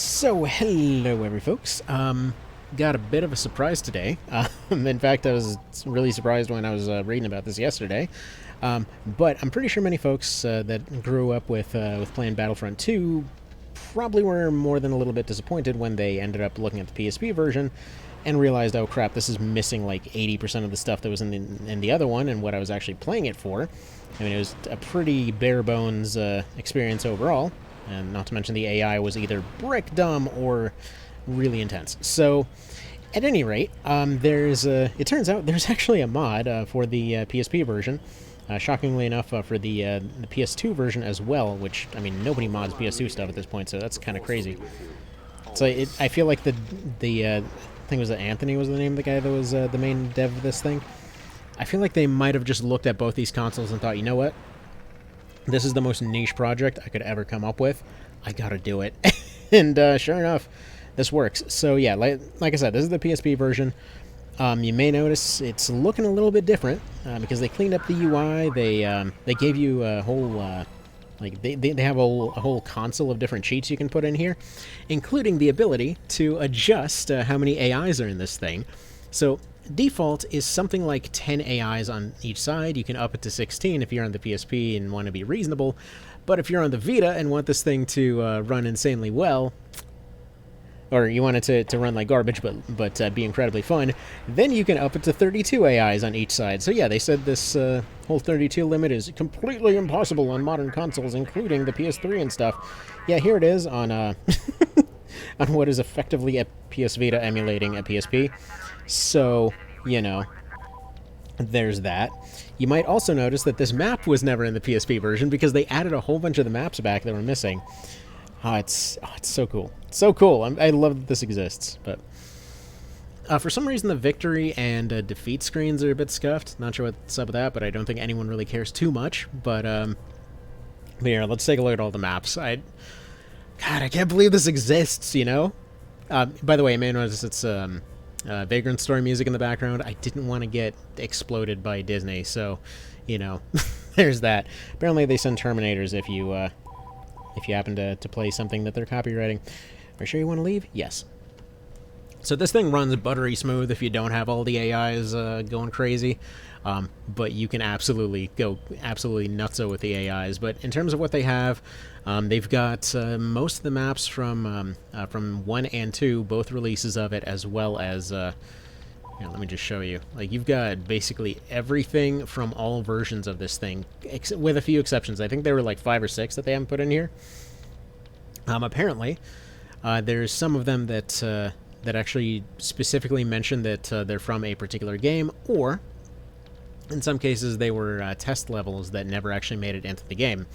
So, hello, every folks. Got a bit of a surprise today. In fact, I was really surprised when I was reading about this yesterday. But I'm pretty sure many folks that grew up with playing Battlefront 2 probably were more than a little bit disappointed when they ended up looking at the PSP version and realized, oh crap, this is missing like 80% of the stuff that was in the other one and what I was actually playing it for. I mean, it was a pretty bare bones experience overall. And not to mention the AI was either brick dumb or really intense. So, at any rate, it turns out there's actually a mod for the PSP version. Shockingly enough, for the PS2 version as well, which, I mean, nobody mods PS2 stuff at this point, so that's kind of crazy. So I feel like I think it was Anthony was the name of the guy that was the main dev of this thing. I feel like they might have just looked at both these consoles and thought, you know what? This is the most niche project I could ever come up with. I gotta do it. And sure enough, this works. So yeah, like I said, this is the PSP version. You may notice it's looking a little bit different because they cleaned up the UI. They gave you a whole they have a whole console of different cheats you can put in here, including the ability to adjust how many AIs are in this thing. So default is something like 10 AIs on each side. You can up it to 16 if you're on the PSP and want to be reasonable. But if you're on the Vita and want this thing to run insanely well, or you want it to run like garbage but be incredibly fun, then you can up it to 32 AIs on each side. So yeah, they said this whole 32 limit is completely impossible on modern consoles, including the PS3 and stuff. Yeah, here it is on on what is effectively a PS Vita emulating a PSP. So, you know, there's that. You might also notice that this map was never in the PSP version because they added a whole bunch of the maps back that were missing. It's so cool. So cool. I love that this exists. But for some reason, the victory and defeat screens are a bit scuffed. Not sure what's up with that, but I don't think anyone really cares too much. But here, let's take a look at all the maps. God, I can't believe this exists, you know? By the way, you may notice it's Vagrant Story music in the background. I didn't want to get exploded by Disney, so, you know, there's that. Apparently they send Terminators if you happen to play something that they're copywriting. Are you sure you want to leave? Yes. So this thing runs buttery smooth if you don't have all the AIs going crazy, but you can absolutely go nutso with the AIs. But in terms of what they have, they've got most of the maps from 1 and 2, both releases of it, as well as here, let me just show you. Like, you've got basically everything from all versions of this thing, with a few exceptions. I think there were like 5 or 6 that they haven't put in here. Apparently, there's some of them that actually specifically mention that they're from a particular game, or in some cases they were test levels that never actually made it into the game.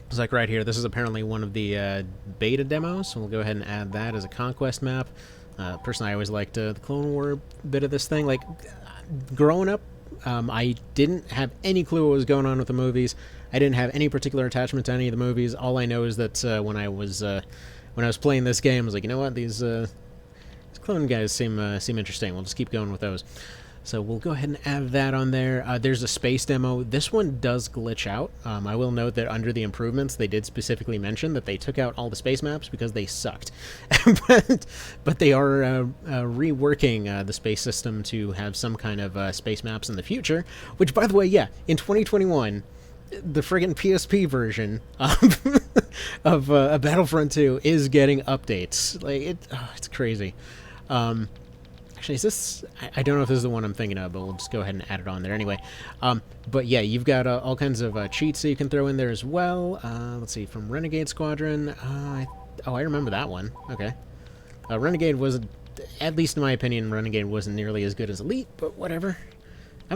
It's like right here, this is apparently one of the beta demos, so we'll go ahead and add that as a conquest map. Personally, I always liked the Clone War bit of this thing. Like, growing up, I didn't have any clue what was going on with the movies. I didn't have any particular attachment to any of the movies. All I know is that when I was playing this game, I was like, you know what, these clone guys seem interesting. We'll just keep going with those. So we'll go ahead and add that on there. There's a space demo. This one does glitch out. I will note that under the improvements, they did specifically mention that they took out all the space maps because they sucked. but they are reworking the space system to have some kind of space maps in the future, which, by the way, yeah, in 2021, the friggin' PSP version of Battlefront 2 is getting updates. Like, it's crazy. Actually, is this... I don't know if this is the one I'm thinking of, but we'll just go ahead and add it on there anyway. But yeah, you've got all kinds of cheats that you can throw in there as well. Let's see, from Renegade Squadron. I remember that one. Okay. Renegade was, at least in my opinion, Renegade wasn't nearly as good as Elite, but whatever.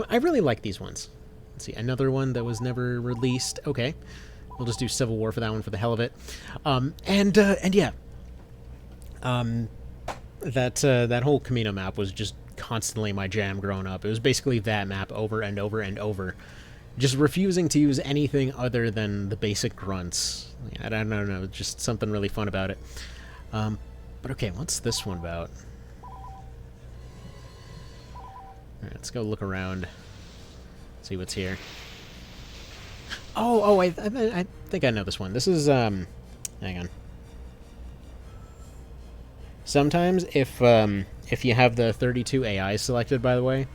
I really like these ones. Let's see, another one that was never released. Okay. We'll just do Civil War for that one for the hell of it. And yeah. That whole Camino map was just constantly my jam growing up. It was basically that map over and over and over. Just refusing to use anything other than the basic grunts. I don't know, just something really fun about it. But okay, what's this one about? Alright, let's go look around. See what's here. I think I know this one. This is, hang on. Sometimes if you have the 32 AI selected, by the way,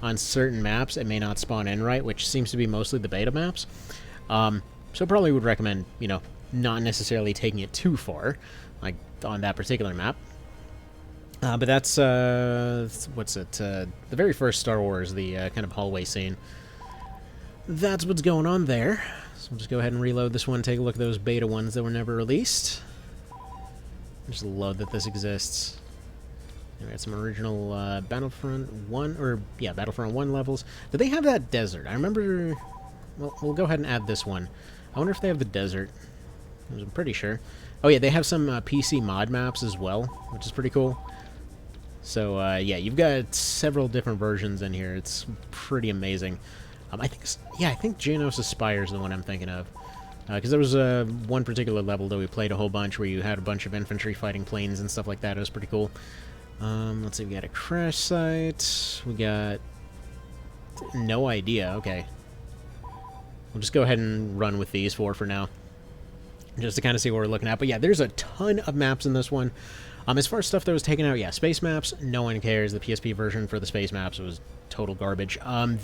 on certain maps, it may not spawn in right, which seems to be mostly the beta maps. So probably would recommend, you know, not necessarily taking it too far, like on that particular map. But that's, what's it, the very first Star Wars, the kind of hallway scene. That's what's going on there. So we'll just go ahead and reload this one, take a look at those beta ones that were never released. Just love that this exists. We got some original Battlefront 1, or, yeah, Battlefront 1 levels. Did they have that desert? I remember... Well, we'll go ahead and add this one. I wonder if they have the desert. I'm pretty sure. Oh, yeah, they have some PC mod maps as well, which is pretty cool. So, yeah, you've got several different versions in here. It's pretty amazing. I think Geonosis Spire is the one I'm thinking of. Because there was one particular level that we played a whole bunch where you had a bunch of infantry fighting planes and stuff like that. It was pretty cool. Let's see, we got a crash site. We got... No idea, okay. We'll just go ahead and run with these four for now. Just to kind of see what we're looking at. But yeah, there's a ton of maps in this one. As far as stuff that was taken out, yeah, space maps, no one cares. The PSP version for the space maps was total garbage. And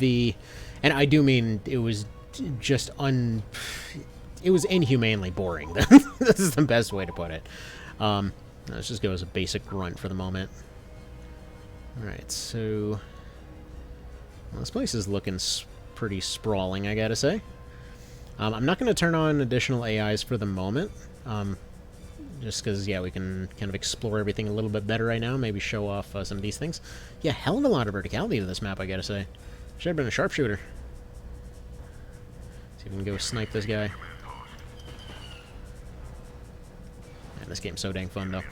I do mean it was just it was inhumanely boring. This is the best way to put it. Let's just go as a basic grunt for the moment. Alright, so... Well, this place is looking pretty sprawling, I gotta say. I'm not going to turn on additional AIs for the moment. Just because, yeah, we can kind of explore everything a little bit better right now. Maybe show off some of these things. Yeah, hell of a lot of verticality to this map, I gotta say. Should have been a sharpshooter. See if we can go snipe this guy. Man, this game's so dang fun, though.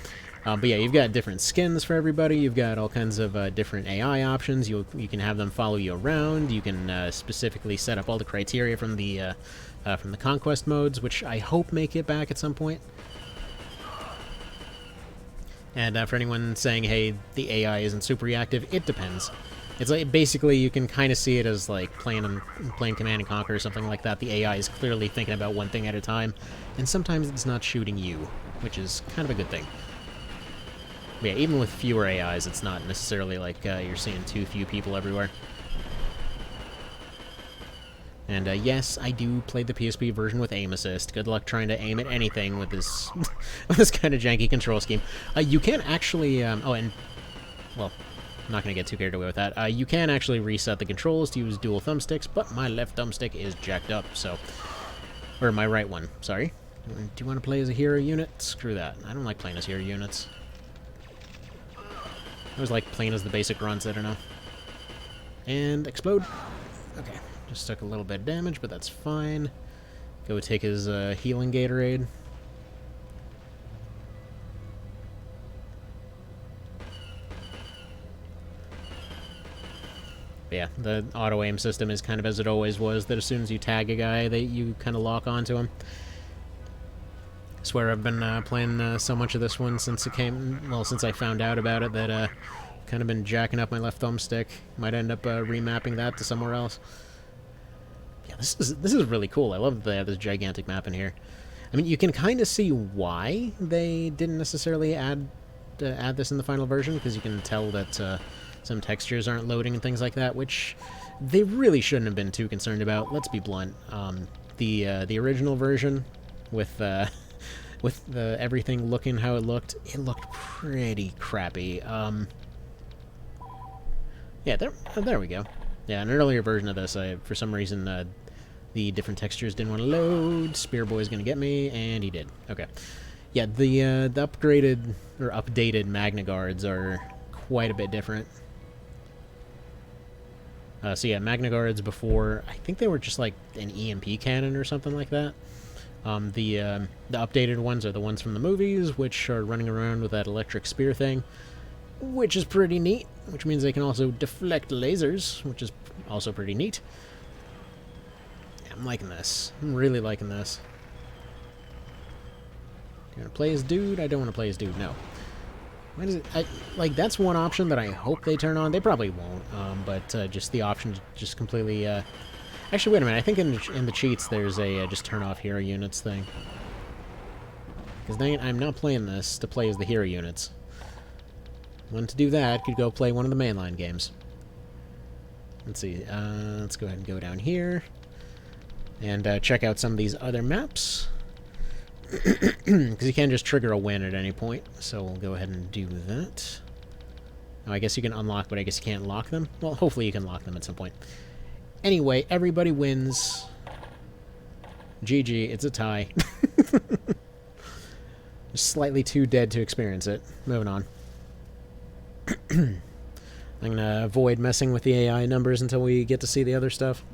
But yeah, you've got different skins for everybody. You've got all kinds of different AI options. You can have them follow you around. You can specifically set up all the criteria from the conquest modes, which I hope make it back at some point. And for anyone saying, hey, the AI isn't super reactive, it depends. It's like, basically, you can kind of see it as like playing Command and Conquer or something like that. The AI is clearly thinking about one thing at a time, and sometimes it's not shooting you, which is kind of a good thing. But yeah, even with fewer AIs, it's not necessarily like you're seeing too few people everywhere. And yes, I do play the PSP version with aim assist. Good luck trying to aim at anything with this with this kind of janky control scheme. You can actually, oh, and, well, I'm not going to get too carried away with that. You can actually reset the controls to use dual thumbsticks, but my left thumbstick is jacked up, so... Or my right one, sorry. Do you want to play as a hero unit? Screw that. I don't like playing as hero units. I always like playing as the basic grunts, I don't know. And explode. Okay. Just took a little bit of damage, but that's fine. Go take his healing Gatorade. But yeah, the auto-aim system is kind of as it always was, that as soon as you tag a guy, you kind of lock onto him. I swear I've been playing so much of this one since it came... Well, since I found out about it, that kind of been jacking up my left thumbstick. Might end up remapping that to somewhere else. Yeah, this is really cool. I love that they have this gigantic map in here. I mean, you can kind of see why they didn't necessarily add this in the final version, because you can tell that some textures aren't loading and things like that, which they really shouldn't have been too concerned about. Let's be blunt. The original version with everything looking how it looked pretty crappy. Yeah, there we go. Yeah, an earlier version of this, for some reason, the different textures didn't want to load. Spear Boy's gonna get me, and he did. Okay. Yeah, the upgraded, or updated Magna Guards are quite a bit different. So yeah, Magna Guards before, I think they were just like an EMP cannon or something like that. The updated ones are the ones from the movies, which are running around with that electric spear thing, which is pretty neat, which means they can also deflect lasers, which is also pretty neat. Yeah, I'm liking this. I'm really liking this. Do you want to play as dude? I don't want to play as dude, no. Why does it... like, that's one option that I hope they turn on. They probably won't, but just the option to just completely... Actually, wait a minute. I think in the cheats there's a just turn off hero units thing. Because I'm not playing this to play as the hero units. Want to do that, could go play one of the mainline games. Let's see, let's go ahead and go down here. And check out some of these other maps. Because you can just trigger a win at any point, so we'll go ahead and do that. Oh, I guess you can unlock, but I guess you can't lock them? Well, hopefully you can lock them at some point. Anyway, everybody wins. GG, it's a tie. Just slightly too dead to experience it. Moving on. I'm gonna avoid messing with the AI numbers until we get to see the other stuff.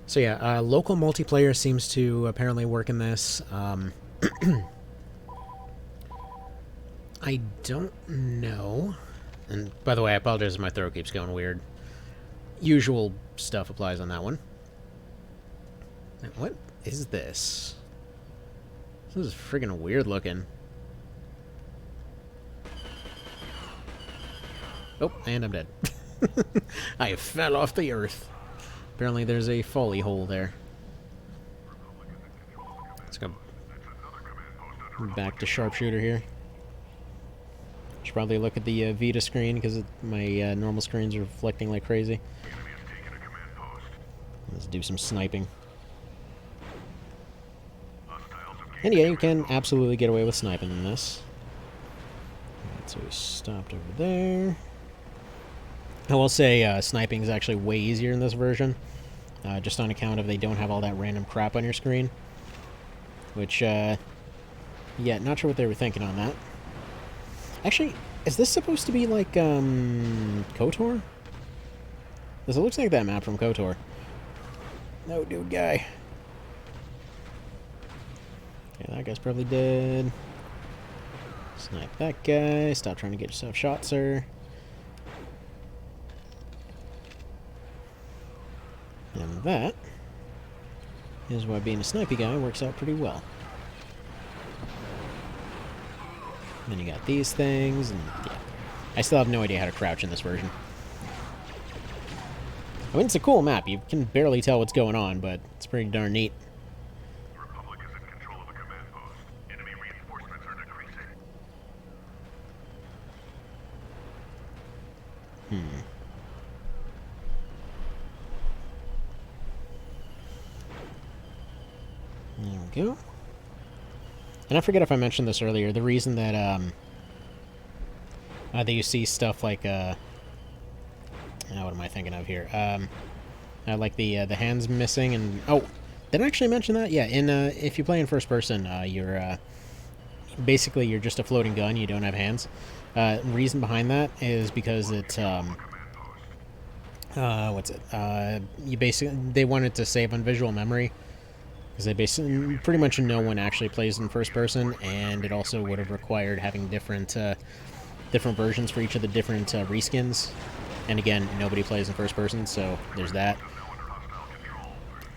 So yeah, local multiplayer seems to apparently work in this. I don't know. And by the way, I apologize if my throat keeps going weird. Usual stuff applies on that one. What is this? This is friggin' weird looking. Oh, and I'm dead. I fell off the earth. Apparently there's a folly hole there. Let's go back to sharpshooter here. Should probably look at the Vita screen because my normal screen's reflecting like crazy. Let's do some sniping. And yeah, you can absolutely get away with sniping in this. Alright, so we stopped over there. I will say sniping is actually way easier in this version. Just on account of they don't have all that random crap on your screen. Which, yeah, not sure what they were thinking on that. Actually, is this supposed to be like, KOTOR? This looks like that map from KOTOR. No, dude, guy. Okay, that guy's probably dead. Snipe that guy. Stop trying to get yourself shot, sir. And that is why being a snipey guy works out pretty well. And then you got these things, and yeah. I still have no idea how to crouch in this version. I mean, it's a cool map. You can barely tell what's going on, but it's pretty darn neat. The Republic is in control of a command post. Enemy reinforcements are decreasing. There we go. And I forget if I mentioned this earlier. The reason that that you see stuff like what am I thinking of here? Like the hands missing, and oh, did I actually mention that? Yeah, in if you play in first person, you're basically you're just a floating gun. You don't have hands. Reason behind that is because it what's it? You basically they wanted to save on visual memory. Because they basically, pretty much no one actually plays in first person, and it also would have required having different versions for each of the different reskins. And again, nobody plays in first person, so there's that.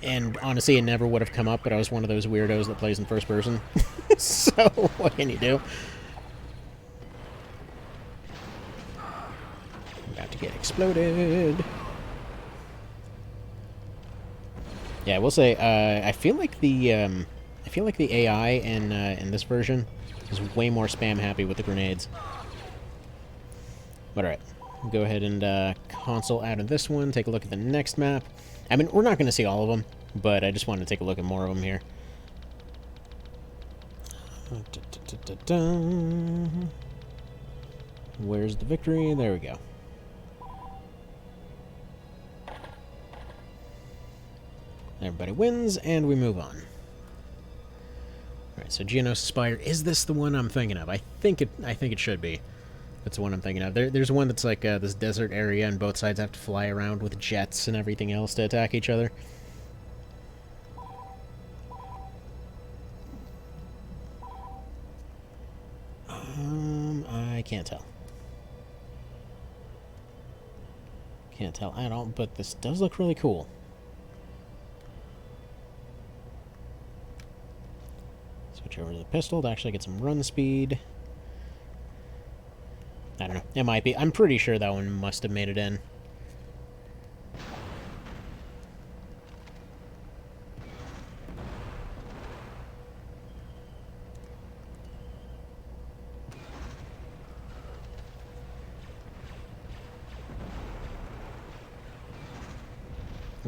And honestly, it never would have come up, but I was one of those weirdos that plays in first person. So, what can you do? I'm about to get exploded. Yeah, I will say, I feel like the AI in this version is way more spam happy with the grenades. But alright, go ahead and console out of this one. Take a look at the next map. I mean, we're not going to see all of them, but I just wanted to take a look at more of them here. Where's the victory? There we go. Everybody wins, and we move on. Alright, so Geonosis Spire. Is this the one I'm thinking of? I think it should be. That's the one I'm thinking of. There's one that's like this desert area, and both sides have to fly around with jets and everything else to attack each other. I can't tell. Can't tell at all, but this does look really cool. Switch over to the pistol to actually get some run speed. I don't know. It might be. I'm pretty sure that one must have made it in.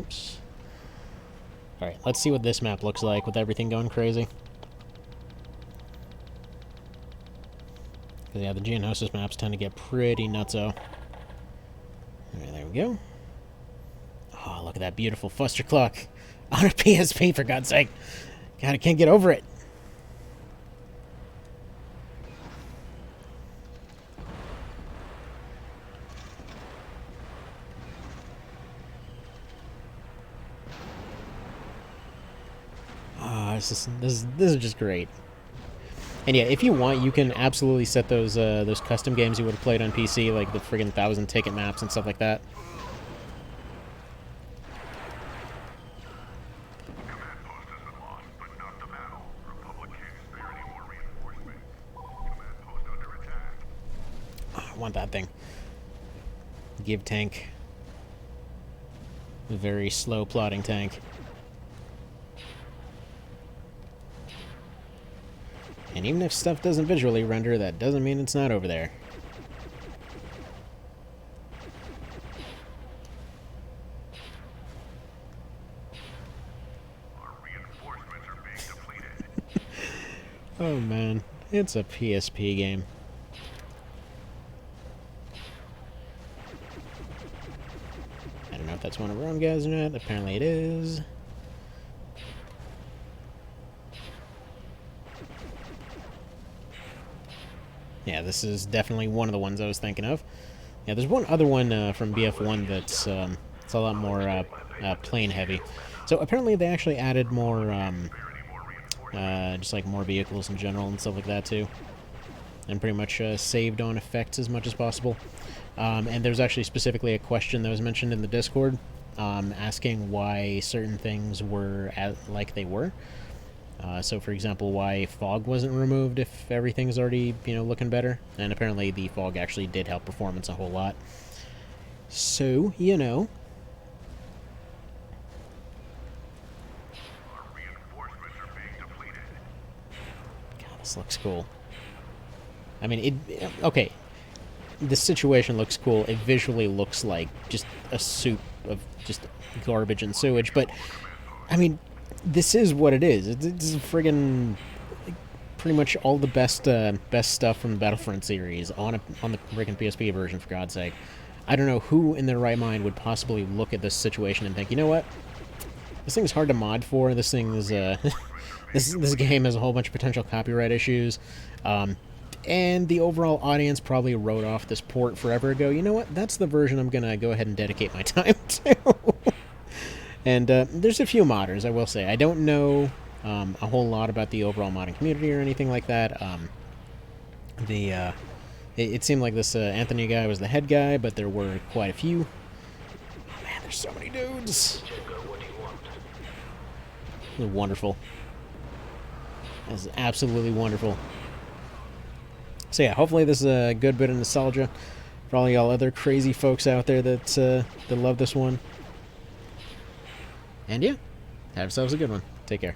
Oops. Alright, let's see what this map looks like with everything going crazy. Because, yeah, the Geonosis maps tend to get pretty nutso. Alright, there we go. Oh, look at that beautiful Fuster clock on a PSP, for God's sake. God, I can't get over it. Oh, this is just great. And yeah, if you want, you can absolutely set those custom games you would have played on PC, like the friggin' 1,000 ticket maps and stuff like that. Command post has been lost, but not the battle. Republic can't spare any more reinforcements. Command post under attack. Oh, I want that thing. Give tank. Very slow plotting tank. And even if stuff doesn't visually render, that doesn't mean it's not over there. Our reinforcements are being depleted. Oh man, it's a PSP game. I don't know if that's one of our own guys or not. Apparently it is. Yeah, this is definitely one of the ones I was thinking of. Yeah, there's one other one from BF1 that's it's a lot more plane heavy. So apparently they actually added more, just like more vehicles in general and stuff like that too. And pretty much saved on effects as much as possible. And there's actually specifically a question that was mentioned in the Discord asking why certain things were like they were. So, for example, why fog wasn't removed if everything's already, looking better. And apparently the fog actually did help performance a whole lot. So, Our reinforcements are being depleted. God, this looks cool. I mean, okay, the situation looks cool. It visually looks like just a soup of just garbage and sewage. But, I mean, this is what it is. It's friggin' pretty much all the best stuff from the Battlefront series on the friggin' PSP version, for God's sake. I don't know who in their right mind would possibly look at this situation and think, you know what? This thing's hard to mod for. This thing is this game has a whole bunch of potential copyright issues. And the overall audience probably wrote off this port forever ago. You know what? That's the version I'm gonna go ahead and dedicate my time to. And there's a few modders, I will say. I don't know a whole lot about the overall modding community or anything like that. It seemed like this Anthony guy was the head guy, but there were quite a few. Oh, man, there's so many dudes. They're wonderful. This is absolutely wonderful. So yeah, hopefully this is a good bit of nostalgia for all y'all other crazy folks out there that love this one. And yeah, have yourselves a good one. Take care.